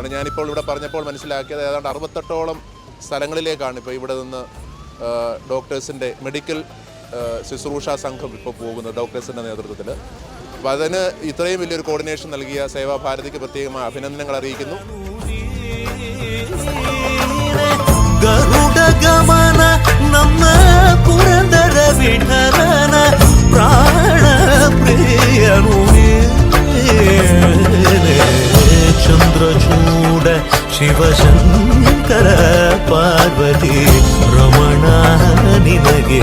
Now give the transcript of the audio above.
കാരണം ഞാനിപ്പോൾ ഇവിടെ പറഞ്ഞപ്പോൾ മനസ്സിലാക്കിയത് ഏതാണ്ട് 68ഓളം സ്ഥലങ്ങളിലേക്കാണ് ഇപ്പോൾ ഇവിടെ നിന്ന് ഡോക്ടേഴ്സിൻ്റെ മെഡിക്കൽ ശുശ്രൂഷ സംഘം ഇപ്പോൾ പോകുന്നത് ഡോക്ടേഴ്സിൻ്റെ നേതൃത്വത്തിൽ. അപ്പോൾ അതിന് ഇത്രയും വലിയൊരു കോർഡിനേഷൻ നൽകിയ സേവാഭാരതിക്ക് പ്രത്യേകമായ അഭിനന്ദനങ്ങൾ അറിയിക്കുന്നു. ಗರುಡಗಮನ ನಮ್ಮ ಪುರಂದರ ವಿಠಲನ ಪ್ರಾಣ ಪ್ರಿಯನು ಚಂದ್ರಚೂಡ ಶಿವಶಂಕರ ಪಾರ್ವತಿ ರಮಣ ನಿನಗೆ